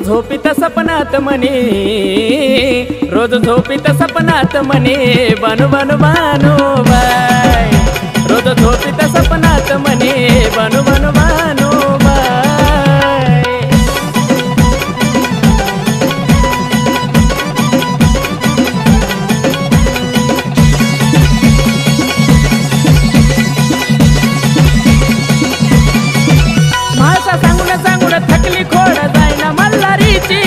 झोपीत सपनात म्हणे, रोज झोपीत सपनात म्हणे, बानू बानू बानू बाय. रोज झोपीत सपनात म्हणे, बानू बानू बानू बाय. सांगून थकली खोड जायना मल्हारीची,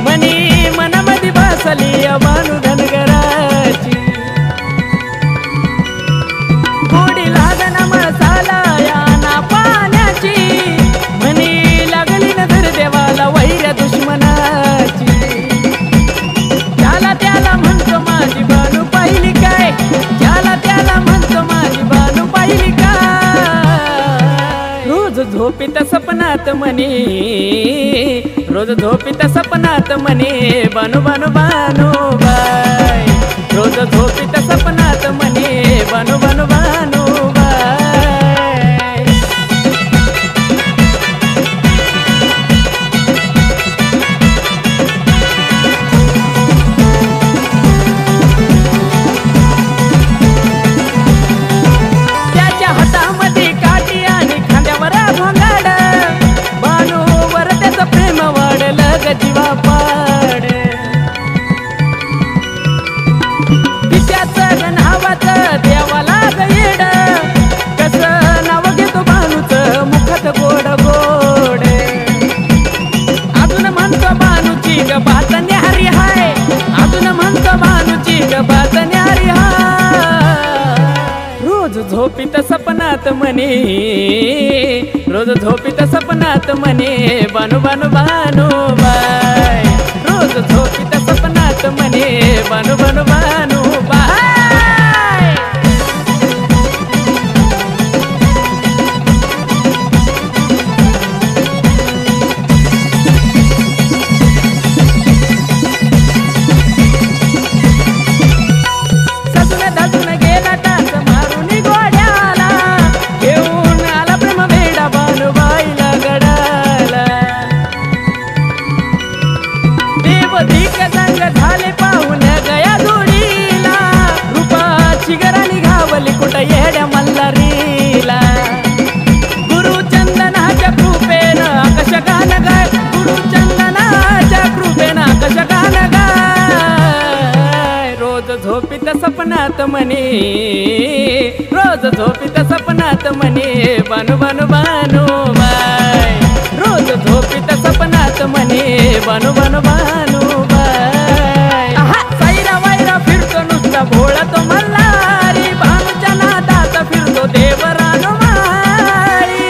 मनी मनामध्ये बसली बानू धनगराची. गोडी लागना मसाला याना पाण्याची, मनी लागली नजर देवाला वैऱ्या दुश्मनाची. त्याला त्याला म्हणतो माझी बानू पाहिली काय, त्याला त्याला म्हणतो माझी बानू पाहिली काय. रोज झोपीत सपनात म्हणे, रोज झोपीत सपनात म्हणे, बानू बानू बानू बाय. रोज झोपीत सपनात म्हणे, बानू बानू बानू बाय. त्याच्या हातामध्ये काठी आणि खांद्यावर भोंगाड, बानूवर त्याचं प्रेम वाढलं ग जीवा पाड. तिच्याच नावाचं देवाला ग येड, कसं नाव घेतो बानूचं मुखात गोड गोड. अजून म्हणतो बानूची ग बात न्यारी हाय, अजून म्हणतो बानूची ग बात न्यारी हाय. रोज झोपीत सपनात म्हणे, रोज झोपीत सपनात म्हणे, बानू बानू बानू बाय. रोज झोपीत सपनात म्हणे, बानू बानू बानू बाय. सजून धजून गेला टाच मारून गोड्याला, घेऊन आला प्रेम वेडा बानूबाईला गडाला. देवधिक संग झाले पाहून गया जोडीला, रूपाची गराणी घावली कुठं येड्या मल्हारीला. गुरुचंदनाच्या कृपेनं आकाश गान गाय, गुरुचंदनाच्या कृपेनं आकाश गान गाय. रोज झोपीत सपनात म्हणे, रोज झोपीत सपनात म्हणे, बानू बानू बानू बाय. रोज झोपीत सपनात म्हणे, बानू बानू बानू बाय. साईरा वायरा फिरतो नुसता भोळा तो मल्हारी, बानूच्या नादात फिरतो देवरानो माळी.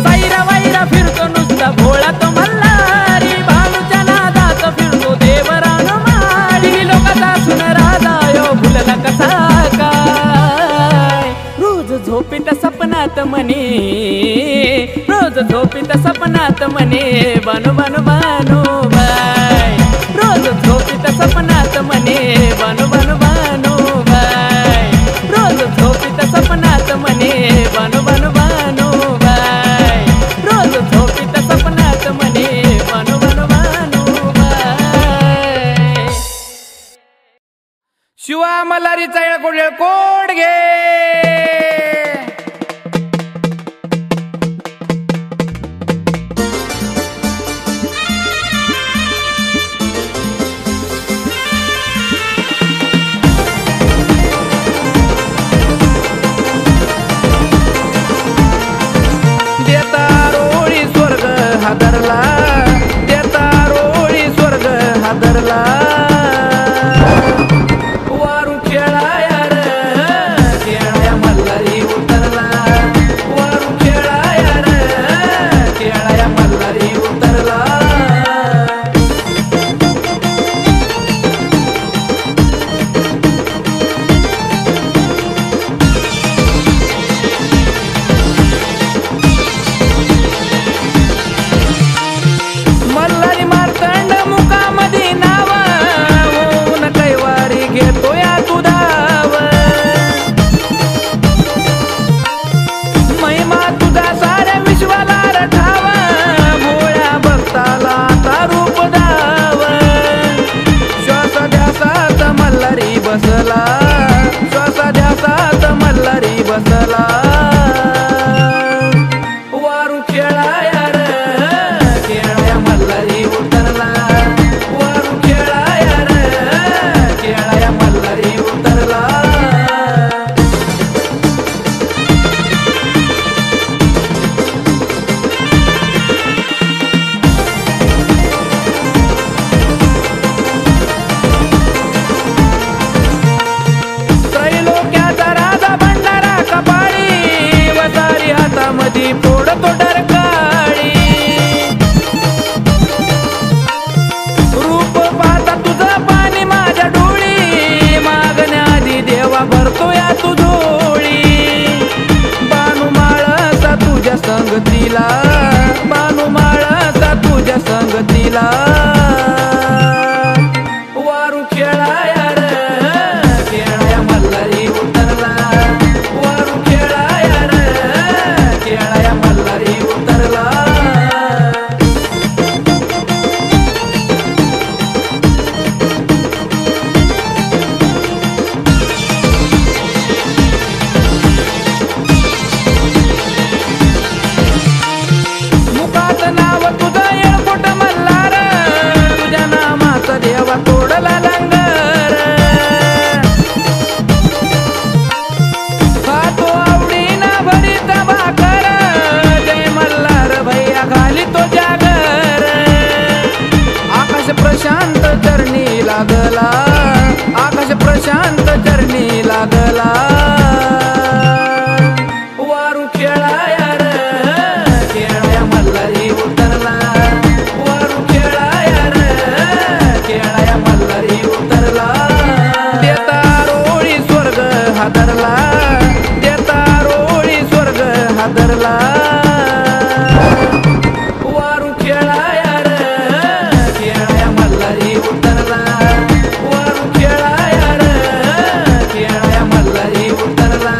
साईरा वायरा फिरतो नुसता भोळा तो मल्हारी, बानूच्या नादात फिरतो देवरानो माळी. लोकाचा सुन राजा यो भुलला कसा काय. रोज झोपीत सपनात म्हणे, रोज झोपीत सपनात म्हणे, बानू बानू बानू बाय. रोज झोपीत सपनात म्हणे, बानू बानू बानू बाय. रोज झोपीत सपनात म्हणे, बानू बानू बानू बाय. रोज झोपीत सपनात म्हणे, बानू बानू बानू बाय. शिवा मल्हारीचा येळकोट कोड घे. देता रोळी स्वर्ग हादरला, देता रोळी स्वर्ग हादरला. वारू खेळाया रे खेळाया मल्हारी उतरला, वारू खेळाया रे खेळाया मल्हारी उतरला. मल्हारी मार्तंड मुकामधी नाव प्रशांत चरणी लागला, आकाश प्रशांत चरणी लागला. वारू खेळाया र खेळाया मल्हारी उतरला, वारू खेळाया र खेळाया मल्हारी उतरला. देता रोळी स्वर्ग हादरला, देता रोळी स्वर्ग हादरला. वारू खेळाया र खेळाया मल्हारी उतरला, वारू खेळाया र खेळाया मल्हारी उतरला,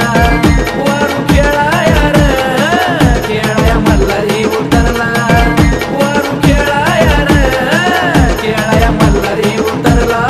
वारू खेळाया र खेळाया मल्हारी उतरला, वारू खेळाया र खेळाया मल्हारी उतरला.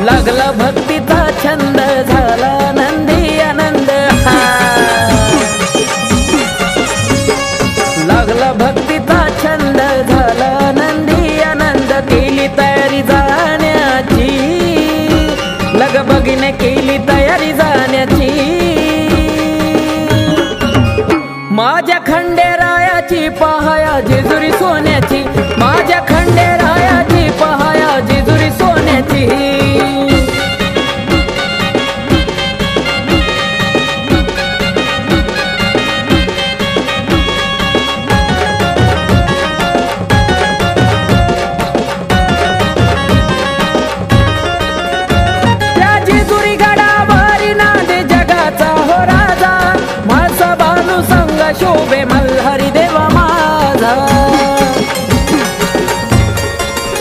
लागला भक्तीचा छंद झाला नंदी आनंद हा लागला भक्तीचा छंद झाला नंदी आनंद केली तयारी जाण्याची लगबगीने केली तयारी जाण्याची माझ्या खंडेरायाची पहाया जेजुरी सोन्याची माझ्या खंडेरायाची पहाया जेजुरी सोन्याची शोभे मल्हारी देवा माझा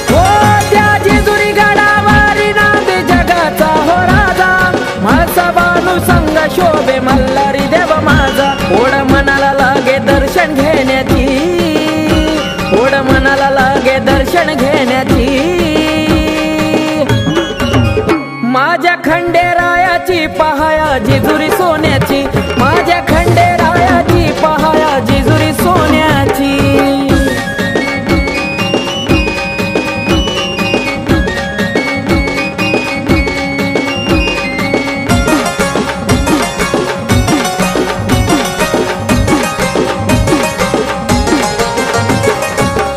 हो त्या जेजुरी गडावारी नांदे जगाचा हो राजा माझा बानू संग शोभे मल्हारी देवा माझा ओढ मनाला लागे दर्शन घेण्याची ओढ मनाला लागे दर्शन घेण्याची माझ्या खंडेरायाची पहाया जेजुरी सोन्याची माझ्या खंडेरायाची पहाया जेजुरी सोन्याची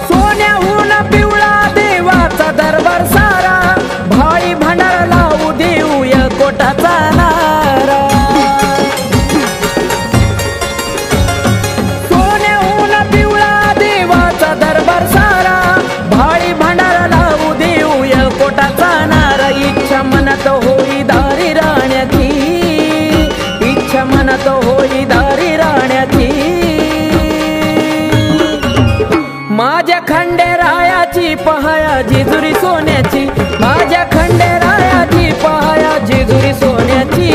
सोन्याहून पिवळा देवाचा दरबार सारा भाळी भंडार लावू देऊया कोटाचा नारा सोन्याहून पिवळा देवाचा दरबार सारा भाळी भंडार लावू देऊया कोटाचा नारा इच्छा मनात होई दारी राहण्याची इच्छा मनात होई दारी राहण्याची माझ्या खंडेरायाची पहाया जेजुरी सोन्याची माझ्या खंडेरायाची पहाया जेजुरी सोन्याची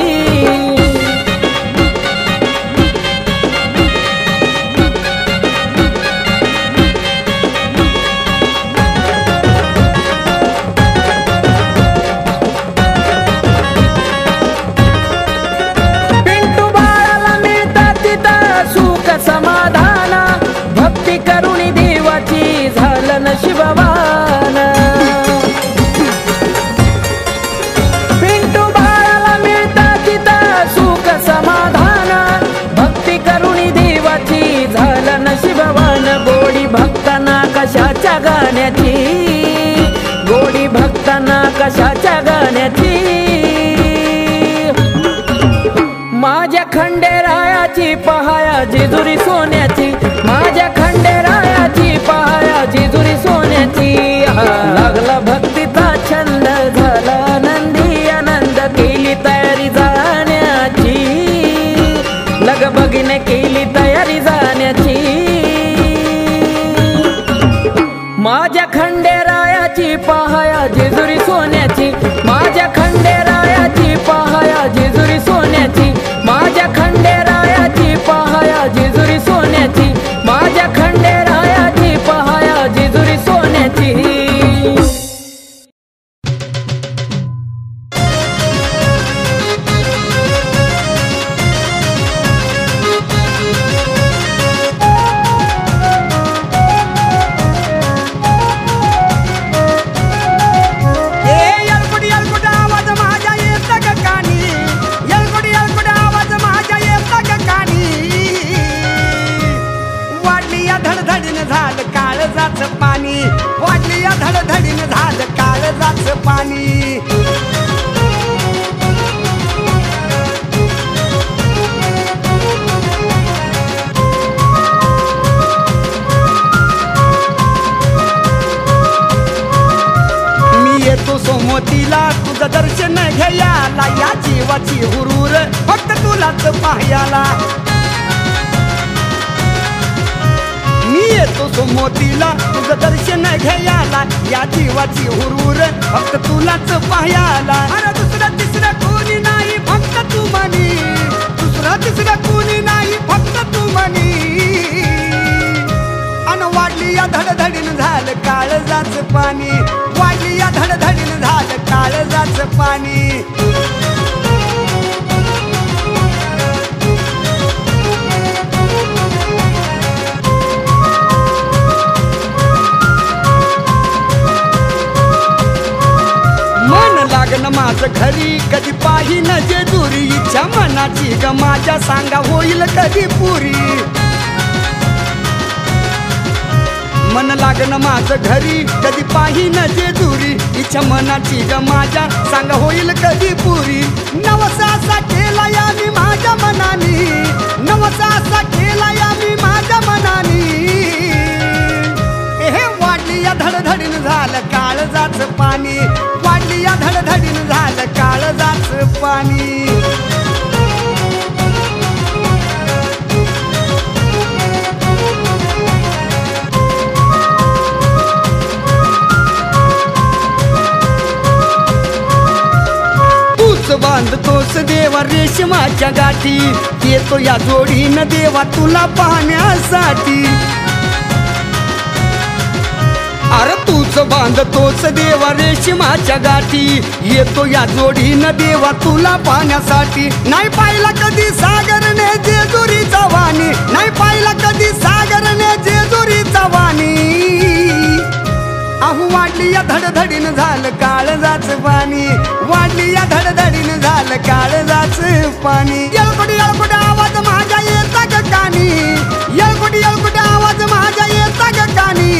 पिंटू बाळाला मिळतात तिथं सुख समाधान भक्ती करुणी देवाची झालं नशिबवान पिंटू बाळाला मिळतात तिथं सुख समाधान भक्ती करुणी देवाची झालं नशिबवान गोडी भक्तांना कशाच्या गाण्याची गोडी भक्तांना कशाच्या गाण्याची माझ्या खंडेरायाची पहाया जेजुरी सोन्याची माझ्या खंडेरायाची पहाया जेजुरी सोन्याची लागला भक्तीचा छंद झाला नंदी आनंद केली तयारी जाण्याची लगबगीने केली तयारी जाण्याची माझ्या खंडेरायाची पहाया जेजुरी सोन्याची माझ्या खंडेरायाची पहाया जेजुरी सोन्याची माझ्या खंडेरायाची पहाया जेजुरी सोन्याची माझ्या खंडेरायाची पहाया जेजुरी सोन्याची पाणी वाढली या धडधडीने झालं काळजाचं पाणी मी येतो सोमतीला तुझं दर्शन घ्यायला या जीवाची हुरूर फक्त तुलाच पाहायला मी येतो सोमतीला तुझं दर्शन घ्यायला या जीवाची हुरूर फक्त तुलाच पाहायला अरे दुसरं तिसरं कोणी नाही फक्त तू म्हणी दुसरं तिसरं कोणी नाही फक्त तू म्हणी अन वाढली या धडधडीन झालं काळजाचं पाणी वाढली या धडधडीन झालं काळजाचं पाणी माझं घरी कधी पाहिन जेजुरी इच्छा मनाची ग माझ्या सांगा होईल कधी पुरी मन लागन माझं घरी कधी पाहिन जेजुरी इच्छा मनाची ग माझ्या सांगा होईल कधी पुरी नवसासा केला या मी माझ्या मनानी नवसासा केला या मी माझ्या मनानी हे वाढली या धडधडीन झालं काळजाचं पाणी वाढली या धडधडीन झालं काळजाचं पाणी बांधतोस देवा रेशमाच्या गाठी येतो या जोडीनं देवा तुला पाहण्यासाठी अरे तूच बांधतोस देवा रेशमाच्या गाठी येतो या जोडीनं देवा तुला पाहण्यासाठी नाही पाहिला कधी सागरने जेजुरीचा वाणी नाही पाहिला कधी सागरने जेजुरीचा वाणी अहो वाढली या धडधडीन झालं काळजाचं पाणी वाढली या धडधडीन झालं काळजाचं पाणी येळकोटी आवाज माझ्या येता ग कानी येळकोटी आवाज माझ्या येता ग कानी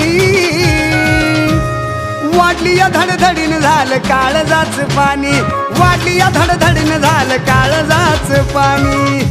वाढली या धडधडीन झालं काळजाचं पाणी वाढली या धडधडीन झालं काळजाचं पाणी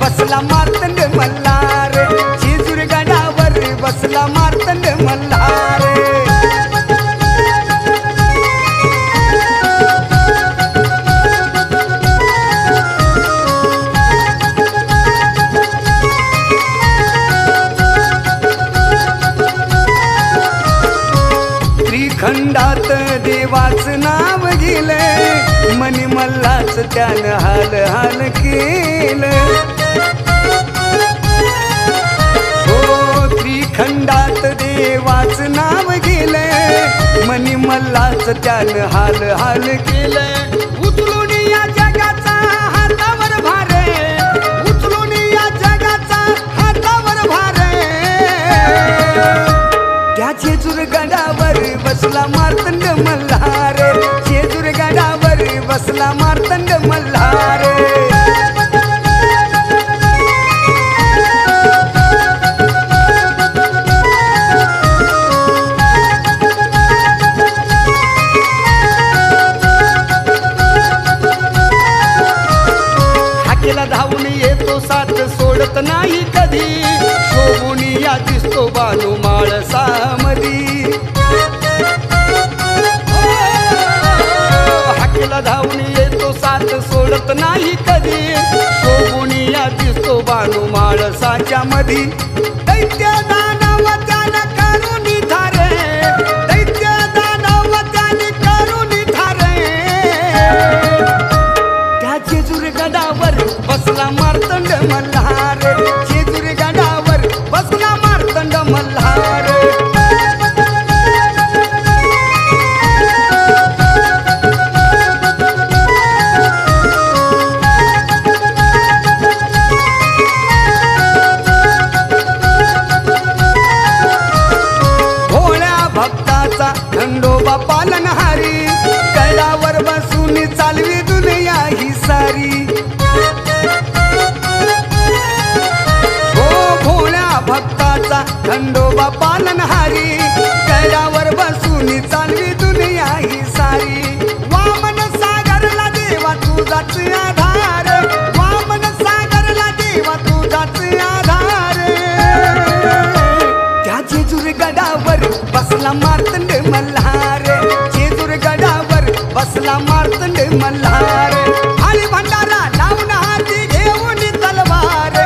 बसला मार्तंड मल्हार जेजुरी गडावर बसला मार्तंड मल्हार त्रिखंडात देवाचं नाव गेलं मनी मल्हाच त्यानं हाल हाल केलं हो त्रिखंडात देवाचं नाव गेलं मनी मल्हाच त्यानं हाल हाल केलं उचलून या जगाचा हातावर भारे उचलून या जगाचा हातावर भारे त्या जेजुर गडावर बसला मार्तंड मल्हार जेजुर गडावर बसला मार्तंड मल्हार हाकेला धावून येतो साथ सोडत नाही कधी शोभून या दिसतो बानू माळसामधी हाकेला धावून येतो साथ सोडत नाही कधी शोभून या दिसतो बानू माळसाच्या मधी दैत्य दानव त्यानं करून धारे दैत्य दानव त्याने करून धारे त्या जेजुरी गडावर बसला मार्तंड मल्हार जेजुरी गडावर बसला मार्तंड मल्हार खंडोबा पालनहारी गडावर बसून चालवी दुनिया ही सारी हो भोळ्या भक्ताचा खंडोबा पालनहारी गडावर बसून चालवी दुनिया ही सारी वामन सागरला देवा तुझाच आधार वामन सागरला देवा तुझाच आधार त्या जेजुरी गडावर बसला मार्तंड मल्हार जेजुर गडावर बसला मार्तंड मल्हार आळी भंडारा लावून हाती घेऊन तलवार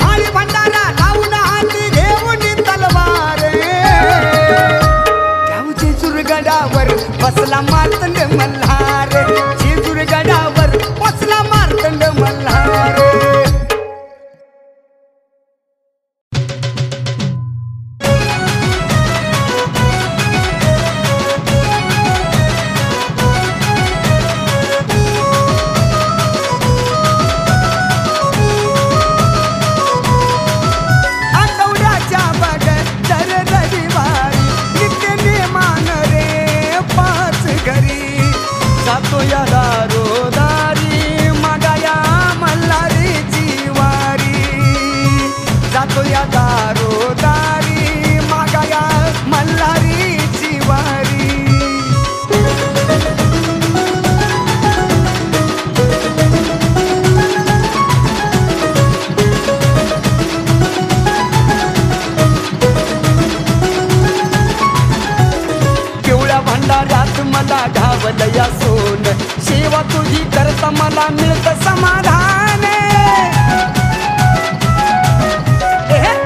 आळी भंडारा लावून हाती घेऊन तलवार त्या जेजुर गडावर बसला मार्तंड मल्हार करता मला मिळतं समाधान.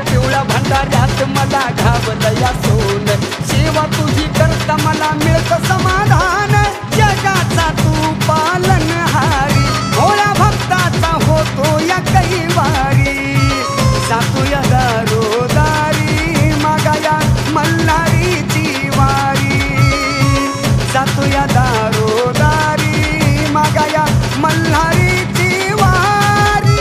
पिवळ्या भंडाऱ्यात मला घावलं या सोन, सेवा तुझी करता मला मिळतं समाधान. जगाचा तू पालनहारी, भोळ्या भक्ताचा होतो या कैवारी. जातो या दारोदारी, मागाया मल्हारीची वारी. जातो या दारोदारी, मागाया मल्हारीची वारी.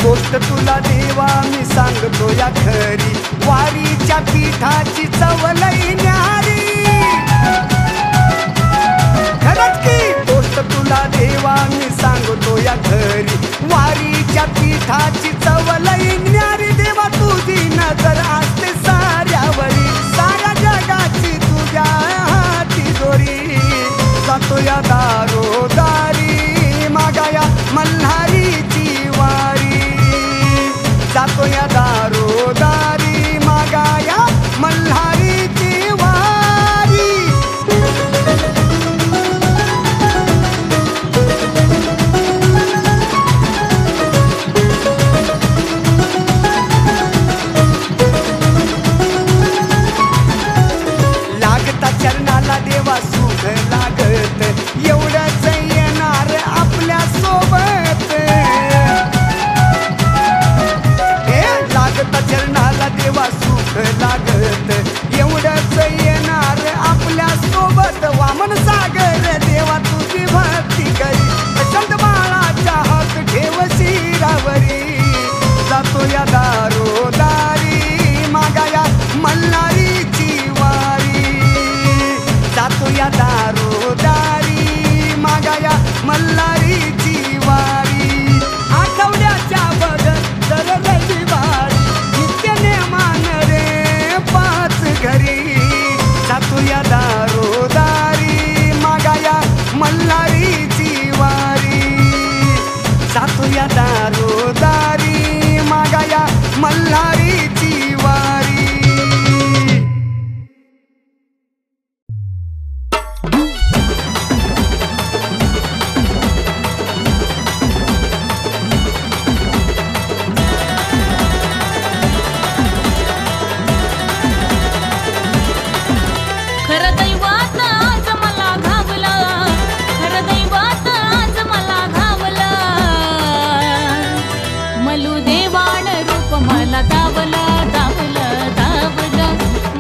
गोष्ट तुला देवा मी सांगतो या खरी, वारीच्या पीठाची चव लई न्यारी. खरंच की गोष्ट तुला देवा मी सांगतो या खरी, वारीच्या पीठाची चव लई न्यारी. देवा तुझी नजर असते साऱ्यावरी, साऱ्या जगाची तुझ्या हाती दोरी. जातो या दारोदारी, मागाया मल्हारीची वारी. जातो या दारोदारी, मागाया मल्हारीची वारी. लागता चरणाला देवा सुख लागत, एवढंच येणार आपल्या सोबत. लागता चरणाला देवा सुख लागत, एवढंच येणार आपल्या सोबत. वामन सागर देवा तुझी भक्ती करी, संत बाळाच्या हात ठेव शिरावरी. जातो या दारोदारी, मागाया मल्हारीची वारी. जातो या दारोदारी, मागाया मल्हारीची वारी. आठवड्याच्या बघत तर रविवारी, नित्य नेमान रे पाच घरी. जातो या दारोदारी, मागाया मल्हारीची वारी. जातो या दारोदारी, मागाया मल्हारीची वारी. खरं दैवात आज मला घावलं, खरं दैवात आज मला घावलं. मलू देवाण रूप मला दावलं, दावलं, दावलं.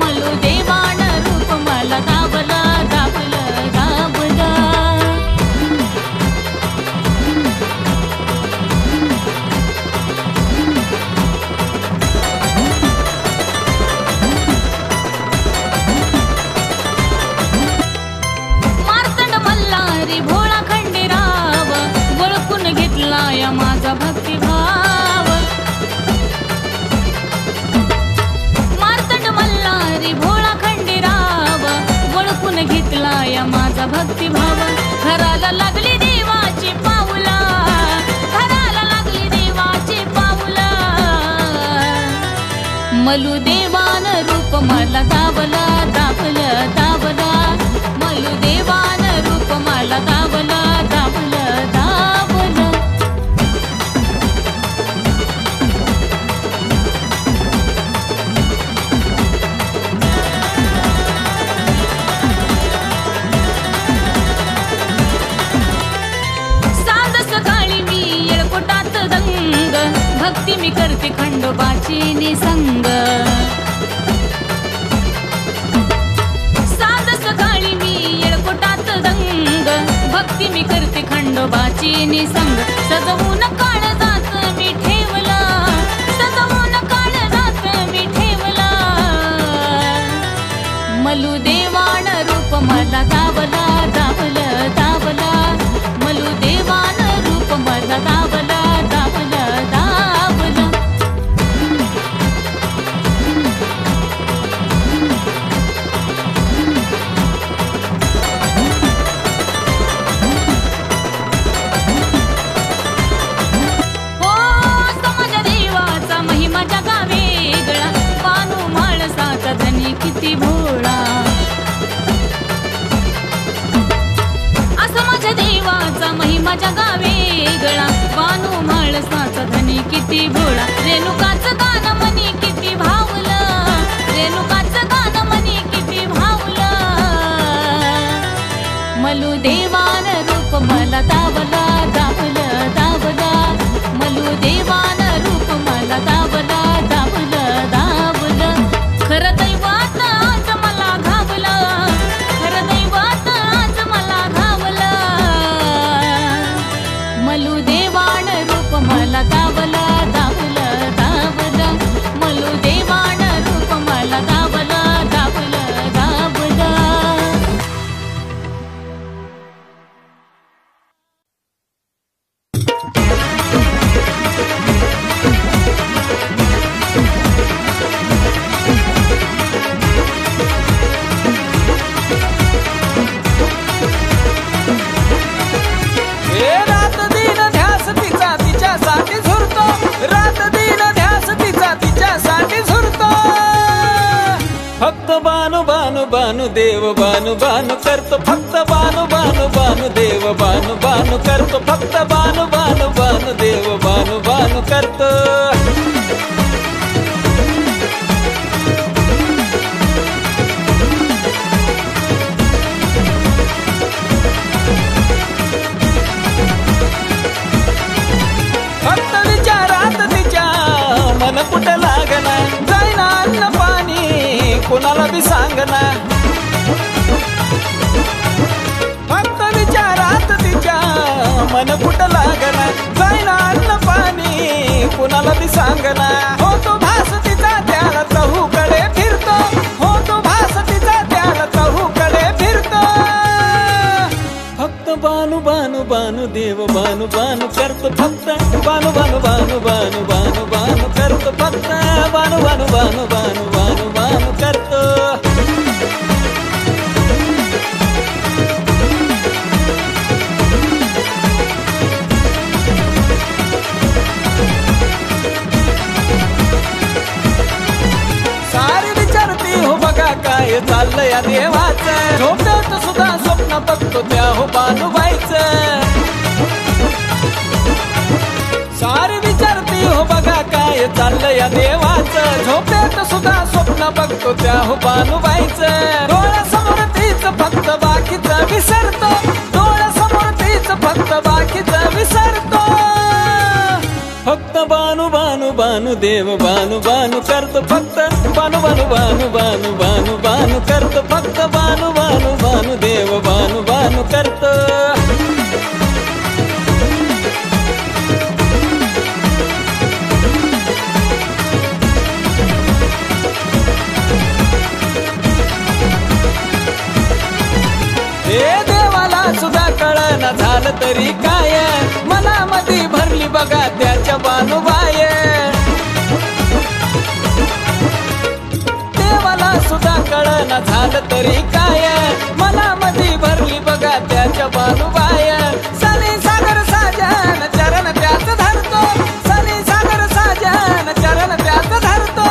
मलू देवाण रूप मला दावलं, दावलं, दावलं. मार्तंड मल्हारी भोळा खंडेराव, ओळखून घेतला या माझा भक्तिभाव. मार्तंड मल्हारी भोळा खंडेराव, ओळखून घेतला या माझा भक्तिभाव. घराला लागली देवाची पाऊला, घराला लागली देवाची पाऊला. मलू देवान रूप मला दावलं, दावलं, दावलं. मलू देवान रूप मला दावलं, दावलं, दावलं. सांज सकाळी मी येळकोटात दंग, भक्ती मी करते खंडोबाची निसंग. सांज सकाळी मी येळकोटात दंग, भक्ती मी करते खंडोबाची निसंग. सजवून काळजात मी ठेवलं, सजवून काळजात मी ठेवलं. मलू देवाण रूप मला दावलं, दावलं, दावलं. मलू देवाण रूप मला दावलं, दावलं, दावलं. किती भोळा. असा माझ्या देवाचा महिमा जगा वेगळा. बानू म्हाळसाचा धनी किती भोळा. रेणुकाचं गाणं म्हणी किती भावलं. रेणुकाचं गाणं म्हणी किती भावलं. मलू देवान रूप मला दावला दावलं दावलं. मलू देवान रूप मला दावला दावलं दावलं. खरं दैवात आज मला घावलं. खरं दैवात आज मला घावलं. मलू देवान रूप मला दावलं दावलं दावलं. मलू देवान रूप मला दावलं दावलं दावलं. रात दिन ध्यास तिचा तिच्यासाठी झुरतो. रात दिन ध्यास तिचा तिच्यासाठी झुरतो. फक्त बानू बानू बानू देव बानू बानू करतो. फक्त बानू बानू बानू देव बानू बानू करतो. फक्त बानू बानू बानू देव बानू बानू करतो. फक्त विचारात तिच्या मन कुठं लागना. जाईना अन्न पाणी कोणाला बी सांगना. फक्त विचारात तिच्या मन कुठं लागना. जाईना अन्न पाणी कोणाला बी सांगना. हो तो भास तिचा त्याला चहूकडे फिरतो. हो तो भास तिचा त्याला चहूकडे फिरतो. फक्त बानू बानू बानू देव बानू बानू करतो. फक्त बानू बानू बानू बानू बानू बानू करतो. फक्त बानू बानू बानू बानू बानू बानू करतो. सारी विचारती हो बघा काय चाललंय या देवाचं. झोपेत सुद्धा स्वप्न बघतो त्या हो बानूबाईचं. सारी विचारती हो बघा काय चाललंय या देवाचं. झोपेत सुद्धा स्वप्न बघतो त्या हो बानूबाईचं. डोळ्यासमोर तीच फक्त बाकीचं विसरतो. डोळ्यासमोर तीच फक्त बाकीचं विसरतो. फक्त बानू बानू बानू देव बानू बानू करतो. फक्त बानू बानू बानू बानू बानू बानू करतो. फक्त बानू बानू बानू देव बानू बानू करतो. हे देवाला सुद्धा कळना झालं तरी काय. मनामध्ये भरली बघा त्याच्या बानूबाई. देवाला सुद्धा कळना झालं तरी काय. मनामध्ये भरली बघा त्याच्या बानूबाई. सनी सागर साजन चरण त्याच धरतो. सनी सागर साजन चरण त्याच धरतो.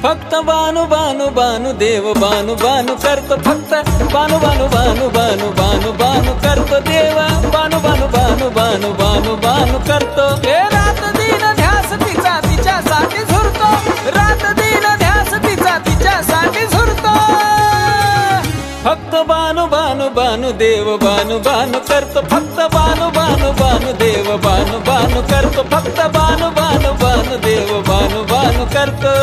फक्त बानू बानू बानू देव बानू बानू करतो. फक्त बानू बानू बानू बानू बानू बानू करतो. देव बानू बानू बानू बानू बानू बानू करतो. हे रात दिन ध्यास तिचा तिच्यासाठी झुरतो. रात दिन ध्यास तिचा तिच्यासाठी झुरतो. फक्त बानू बानू बानू देव बानू बानू करतो. फक्त बानू बानू बानू देव बानू बानू करतो. फक्त बानू बानू बानू देव बानू बानू करतो.